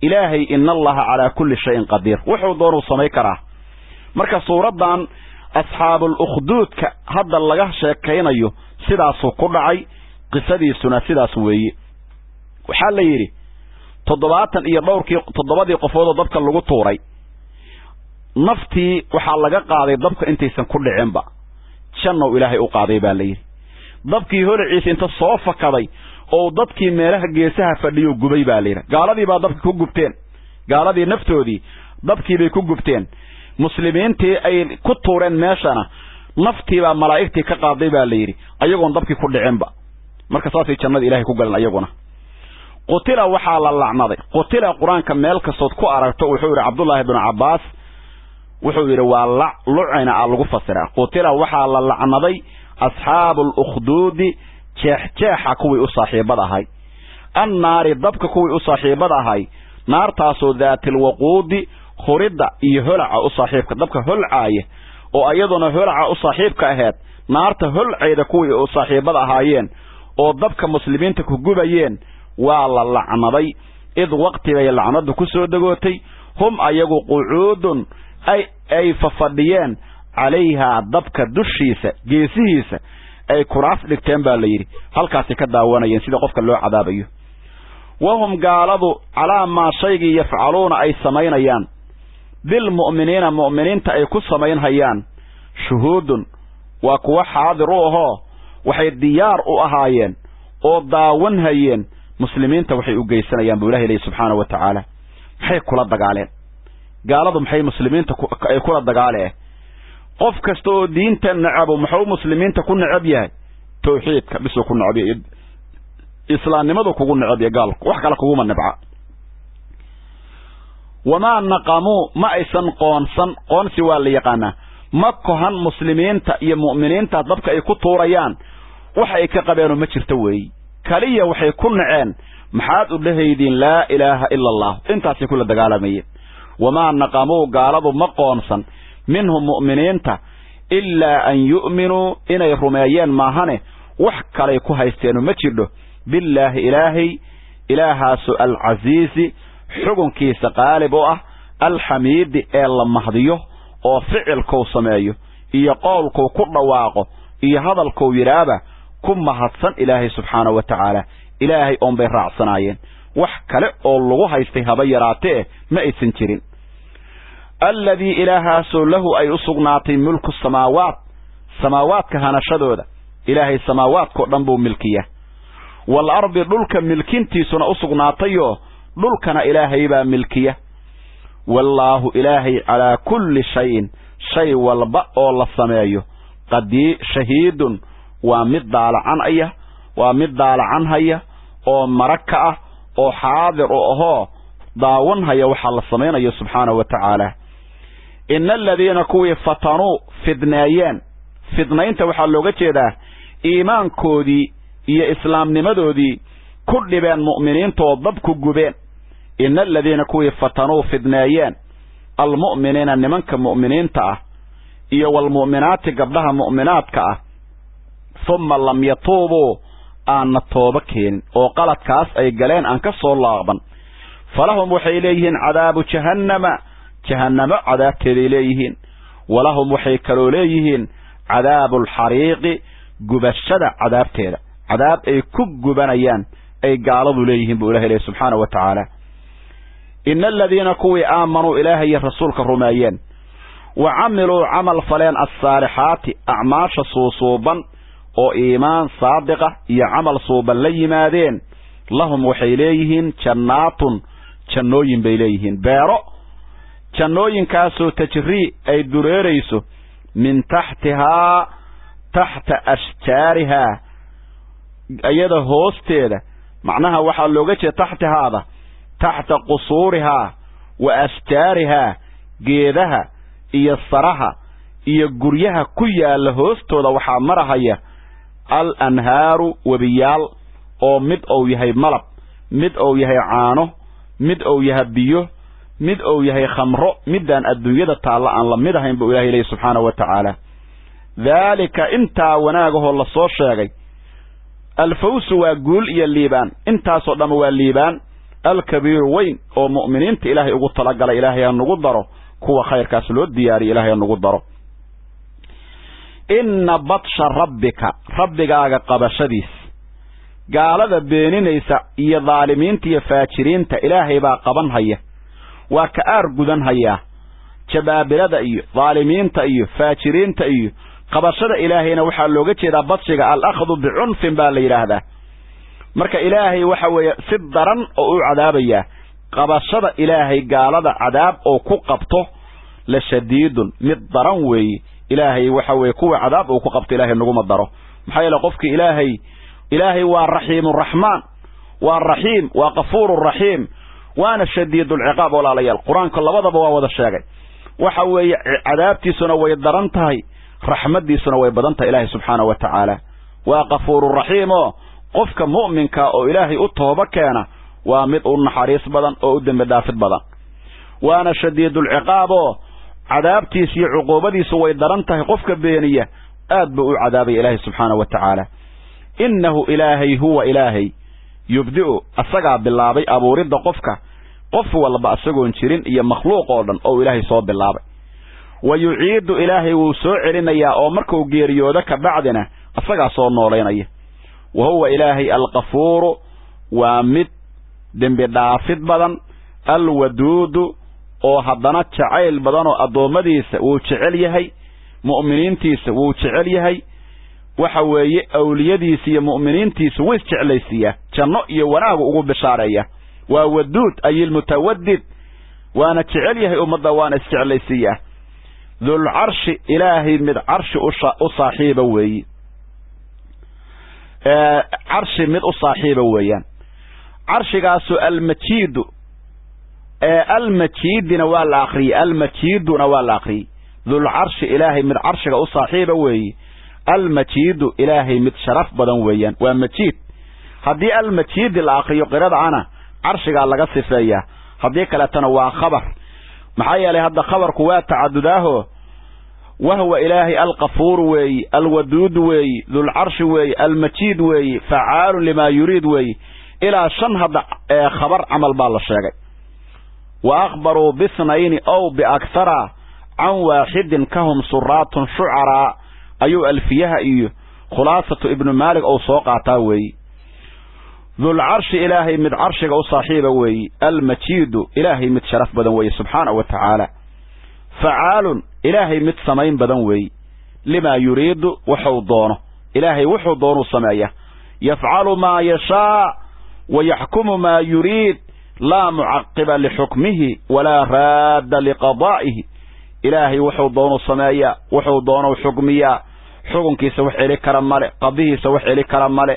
إلهي إن الله على كل شيء قدير وحو دور صميكرة مركز صورة دان أصحاب الأخدود هذا اللغة شاكين أيو سداسو قرعي قصدي سنة سداسو وي وحال يري تضباطا إيا دوركي تضباطي قفوضة ضبك اللغو طوري نفتي وحال لغا قاضي ضبك انتيسان كل عمبا شنو إلهي أقاضي بالي ضبكي هرعيس انت الصوفة قضي oo dadkii meelaha geesaha fadhiyo gubay baa leeyahay gaaladii baa dabka ku gubteen gaaladii naftoodii dabkii bay ku gubteen muslimiintii ay ku tuureen meeshana naftii baa malaa'iktii ka qaaday baa leeyahay ayagoon dabkii ku dhicinba marka saasay jannada ilaahay ku galan ayaguna qutila waxa la lacnaday qutila quraanka meel kastood ku aragto wuxuu yiri Abdullah ibn Abbas wuxuu yiri waa lucina lagu fasiraa qutila waxa la lacnaday ashaabul ukhdudi jeex kuwii u saaxiibada ahay annaari dabka kuwii u saaxiibada ahay naartaasoo daatil waquudi khurida iyo holaca u saaxiibka dabka holcaaya oo ayaduna holaca u saaxiibka ahayd naarta holcayda kuwii u saaxiibada ahaayeen oo dabka muslimiinta ku gubayeen waa la lacnaday id waqtiga ay lacnadu ku soo dagootay hum ayagu qucuudun ay fafadhiyeen calayha dabka dushiisa geesihiisa ay kuraas dhigteen baa la yiri halkaas ka daawanayeen sida qofka loo cadaabayo wahum gaaladu ala ma shaygi yafcaluuna ay sameynayaan bil mu'miniina mu'miniinta ay ku sameynayaan shuhuudun wa kuwa xaadir oo waxay diyaar u ahaayeen oo daawan hayeen muslimiinta waxay u geysanayaan buu Ilaahay subhanahu wa ta'ala maxay kula dagaaleen gaaladu maxay muslimiinta ay kula dagaaleen qof kasto oo diinta nacab muxuu muslimiinta ku nacab yahay tawxiidka bisu ku nacab yahay islaamnimadu kugu nacab yahay gaal wax kale kugu ma nabca wama naqamu ma aysan qoonsi waa la yaqaana ma kohan muslimiinta iyo mu'miniinta dabka ay ku tuurayaan wax ay ka qabeen ma jirto weey kaliya waxay ku naceen maxaad u dhahaydin la ilaaha illa allah intaas kula dagaalamayeen wama naqamu gaaladu ma qoonsan منهم مؤمنين إلا أن يؤمنوا إن يرميان ماهنه وحكالي كهيستينو مجرده بالله إلهي العزيز حقن كيس قالبوه الحميد إلا مهديه وفعل كو سمايه إيا قول كو كل واقه إيا هذا الكو يرابه كم مهدسن إلهي سبحانه وتعالى إلهي أم بيرع صنايين وحكالي الله هيستيها بيراته ما يسنجرين الذي إله له أي أصغناتي ملك السماوات كهانا شدودا إلهي السماوات كأنبو ملكية والأرض دلك ملكنتي سنة أصغناتيه دلكنا إلهي با ملكية والله إلهي على كل شيء والبأ والله السمايه قد شهيد ومد على عن أيه ومد على عن هيه ومركعة وحاضر وهو داونها يوحى السمين سبحانه وتعالى إن الذين كوي فتنوا فدنين توحى لوغة جدا إيمان كودي إيا إسلام نمدودي كل بين مؤمنين توضبكوا الجبين إن الذين كوي فتنوا فدنين المؤمنين أن منك مؤمنين تأه إيا والمؤمنات قبلها مؤمنات كأه ثم لم يطوبوا أن التوبكين وقالت كاس أي قلين أنكسوا الله فلهم وحي إليهن عذاب جهنم عذاب إليهن ولهم وحي كلو إليهن عذاب الحريق قبشد عذاب تيرا عذاب أي كقبنيان أي قالوا إليهن بأوله إليه سبحانه وتعالى إن الذين كوي آمنوا إلهي رسولك الرميين وعملوا عمل فلان الصالحات أعماش صوصوبا وإيمان صادقة يعمل صوبا لي مادين لهم وحي إليهن جنوين بإليهن بيرو جنوين كاسو تجري أي دريريسو من تحت أشجارها أيضا هوستيدا معناها وحال لوغتش تحت هذا تحت قصورها وأشجارها جيدها إيا الصراحة iyo guryaha ku yaala hoostooda waxaa marahaya al anhaaru wabiyaal oo mid uu yahay malab mid uu yahay caano mid uu yahay biyo mid uu yahay khamro midaan adduunyada taalla aan la mid ahayn buu ilaahay leeyahay subxaanahu wa tacaala daalika intaa wanaagahoo la soo sheegay alfawsu waa guul iyo liibaan intaasoo dhamma waa liibaan alkabiiru weyn oo mu'miniinta ilaahay ugu talagalay ilaahay ha nagu daro kuwa khayrkaas loo diyaariya ilaahay ha nagu daro inna batsha rabbigaaga qabashadiis gaalada beeninaysa iyo daalimiinta iyo faajiriinta ilaahay baa qaban haya waa ka aar gudan hayaa jabaabirada iyo daalimiinta iyo faajiriinta iyo qabashada ilaahayna waxaa looga jeedaa badshiga al-akhdu bicunfin baa la yidhaahdaa marka ilaahay waxa weeye si daran oo u cadaabayaa qabashada ilaahay gaalada cadaab oo ku qabto la shadiidun mid daran weeye ilaahay waxa weeye kuwa cadaab uu ku qabto ilaahay naguma daro maxaa yeele qofkii ilaahay waa raxiimu raxmaan waa raxiim waa qafuuru raxiim waana shadiidul ciqaab walaalayaal qur-aanka labadaba waa wada sheegay waxa weeye cadaabtiisuna way daran tahay raxmadiisuna way badan tahay ilaahay subxaanahu wa tacaala waa qafuuru raxiim oo qofka mu'minka oo ilaahay u tooba keena waa mid u naxariis badan oo u dembi dhaafid badan waana shadiidul ciqaab oo cadaabtiisa iyo cuquubadiisu way daran tahay qofka beeniya aad buu u cadaabaya ilaahay subxaanahu wa tacaala innahu ilaahay huwa ilaahay yubdi'u asagaa bilaabay abuuridda qofka qof walba asagoon jirin iyo makhluuq oo dhan oo ilaahay soo bilaabay wa yuciidu ilaahay wuu soo celinayaa oo markuu geeriyoodo ka bacdina asagaa soo noolaynaya wa huwa ilaahay alqafuuru waa mid dembi dhaafid badan alwaduudu oo haddana jacayl badan oo addoommadiisa wuu jecel yahay mu'miniintiisa wuu jecel yahay waxa weeye awliyadiisa iyo mu'miniintiisa wuu isjeclaysiiyaa janno iyo wanaagu ugu bishaareeya waa waduud ay ilmutawadid waana jecel yahay ummadda waana isjeclaysiiyaa dul carshi ilaahay mid carshi u saaxiiba weeye carshi mid u saaxiiba weeyaan carshigaasu almajiidu almajiidina waa la akhriyey almajiiduna waa la akhriyey dul carshi ilaahay mid carshiga u saaxiiba weeye almajiidu ilaahay mid sharaf badan weeyaan waa majiid haddii almajiidi la akriyo qiradacana carshigaa laga sifeeyaa haddii kaletana waa khabar maxaa yeelay hadda khabarku waa tacadudaaho wahwa ilaahay alqafuuru weeye alwaduud weeye dulcarshi weeye almajiid weeye facaalun limaa yuriid weeye ilaa 5 hadda khabar camal baa la sheegay wa akhbaruu bisnayni ow biaksara can waaxidin kahum suraatun shucaraa ayuu alfiyaha iyo khulaasatu ibnu maalik ou soo qaataa weeye dulcarshi ilaahay mid carshiga u saaxiiba weeye almajiidu ilaahay mid sharaf badan weeye subxaanahu wa tacaala facaalun ilaahay mid samayn badan weeye limaa yuriidu wuxuu doono ilaahay wuxuu doonuu sameeya yafcalu maa yashaa wa yaxkumu maa yuriid laa mucaqiba lixukmihi walaa raadda liqadaa'ihi ilaahay wuxuu doonuu sameeyaa wuxuu doonuu xukmiyaa xukunkiisa wax celi kara male qadihiisa wax celi kara male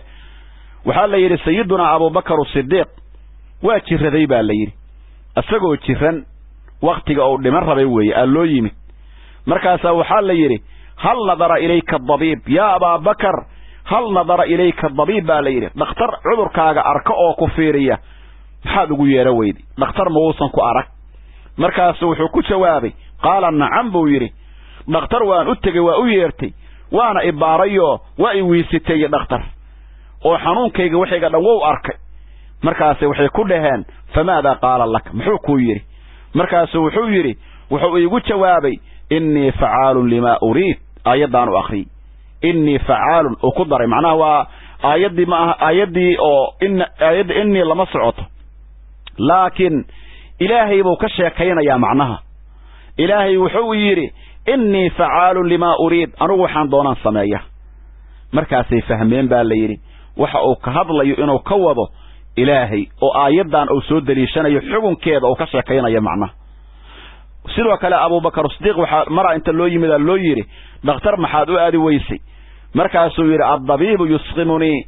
waxaa la yidhi sayidunaa abubakar sidiiq waa jiraday baa la yidhi isagoo jiran wakhtiga uu dhiman rabay weeye aa loo yimid markaasaa waxaa la yidhi hal nadara ilayka dabiib yaa abaabakar hal nadara ilayka dabiib baa la yidhi dhakhtar cudurkaaga arka oo ku fiiriya maxaad ugu yeedho weydi dhakhtar ma uusan ku arag markaasu wuxuu ku jawaabay qaala nacam buu yidhi dhakhtar waan u tegey waa u yeertay waana ibaarayoo waa i wiisiteeye dhakhtar oo xanuunkayga waxayga dhan wow arkay markaase waxay ku dhaheen famaadaa qaala laka muxuu kuu yidhi markaasu wuxuu yidhi wuxuu iigu jawaabay innii facaalun limaa uriid aayaddaan u akhriyey innii facaalun uu ku daray macnaha waa aayaddii ma aha aayaddii oo aayadda innii lama socoto laakiin ilaahay buu ka sheekaynayaa macnaha ilaahay wuxuu yidhi innii facaalun limaa uriid anugu waxaan doonaan sameeya markaasay fahmeen baa la yidhi waxa uu ka hadlayo inuu ka wado ilaahay oo aayaddan uu soo daliishanayo xukunkeeda uu ka sheekaynayo macnaha sidoo kale abubakar sidiiq waxaa maraa inta loo yimidaa loo yidhi dhakhtar maxaad u aadi weysay markaasuu yidhi addabiibu yusqimunii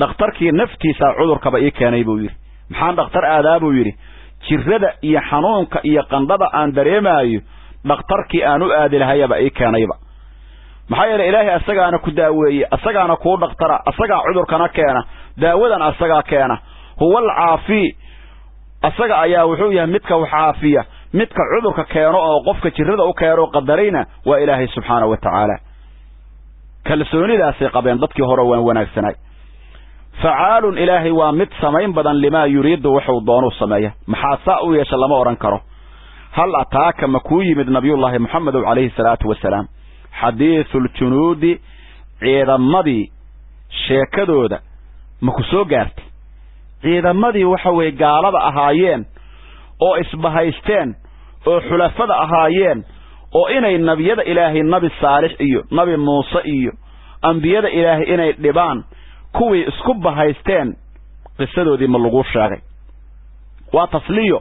dhakhtarkii naftiisaa cudurkaba ii keenay buu yidhi maxaan dhakhtar aadaa buu yidhi jirrada iyo xanuunka iyo qandhada aan dareemaayo dhakhtarkii aan u aadi lahayaba ii keenayba محايل إلهي أساقانا كداوية أساقانا كو دكترة أساقا عذر كان كينا داودا أساقا كينا هو العافي أساقا أيا وحوية متك وحافية متك عذر كينا وقفك جرده وكيرو قدرينا وإلهي سبحانه وتعالى كالسوني ذا سيقا بين ضدك هروا ونكسناي فعال إلهي ومت سمين بدن لما يريد وحو الضانو السماية محاساء يشلم ورنكره هل أتاك مكوي من نبي الله محمد عليه الصلاة والسلام حديث الجنود عيدا مضي شيكدو دا مكسو قارت عيدا مضي وحوي قالب أهايين او اسبهايستين او حلفة أهايين او إني النبي إلهي النبي الصالح إيو نبي موسى إيو أنبياء إلهي إني اللبان كوي اسكبهايستين قصدو دي ملغوش شاغي وتصليو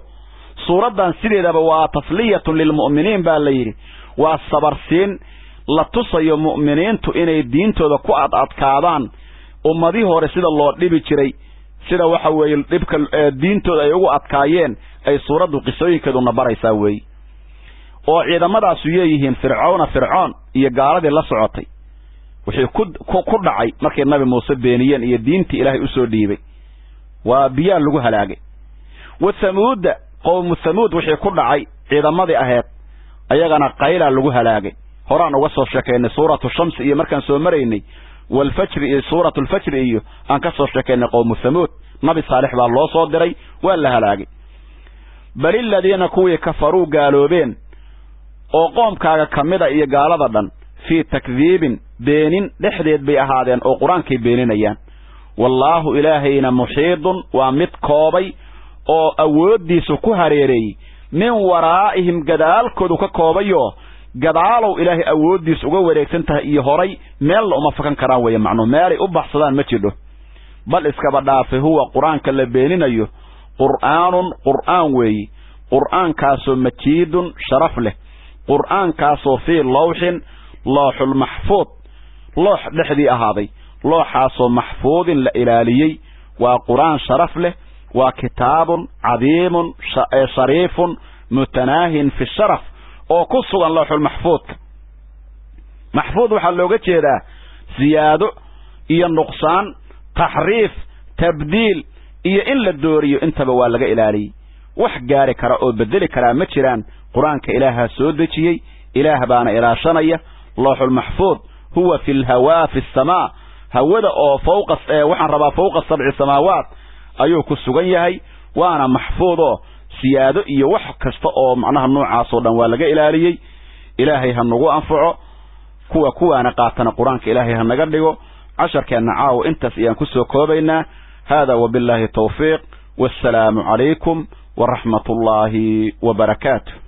سورة سيدة وتصلية للمؤمنين بالليل والصبرسين لتصي مؤمنين تو إني الدين تو دكو أتكادان أمدي هو رسيد الله لبي جري سيدة وحوي لبك الدين تو يغو أتكايين أي سورة دو قصوي كدو نبار يساوي وإذا مدى سيئيهن فرعون يقارد الله سعطي وحي كد عي مركي النبي موسى بينيين إيا دينتي إلهي أسو ديبي وبيان لغو هلاقي والثمود قوم الثمود وحي كد عي إذا مدى أهيت أيغانا قايلة لغو هلاقي هوران وصو شكين سورة الشمس إيا مركان سومريني والفجر إيا سورة الفجر إيا أنكسو شكين قوم الثمود نبي صالح بالله صدري ولا هلاقي بل الذين كوي كفروا قالوا بين وقوم كاغا كمدا إيا قالوا دن في تكذيب بينين لحديد بأهادين أو قرآن كي بينين أيان والله إلهينا محيط ومتقابي أو أودي سكو هريري من ورائهم قدال كدو كقابيو قدالو إلهي أودي سكو وريكسنته إيه هوري ميل أما فكان كراوية معنو مالي أبح صدان مجده بل إسكابدافه هو قرآن كاللي بينين أيه قرآن وي قرآن كاسو مجيد شرف له قرآن كاسو في لوح المحفوظ لوح لحدي أهاضي لوحاسو محفوظ لإلاليي وقرآن شرف له وكتاب عظيم شريف متناه في الشرف وقصوا اللوح المحفوظ محفوظ وحلوغة جيدا زيادة إيا النقصان تحريف تبديل إيا إلا الدوري انت بوالغة إلالي وحقاري كراء بدلي كراء مجران قرآن كإلها سودتي إله بان إلى شنية اللوح المحفوظ هو في الهواء في السماء هودا أو فوق وحن ربا فوق 7 سماوات أيوك السجية وأنا محفوظه سيادة يوح كستأ معناها النوع عصودا ولا إلهي إلهي هنجو أنفعه كوا أنا قاتنا قرآن كإلهي هنجديه 10 كان عاو أنت سيان كسو كوبينا هذا وبالله التوفيق والسلام عليكم ورحمة الله وبركاته.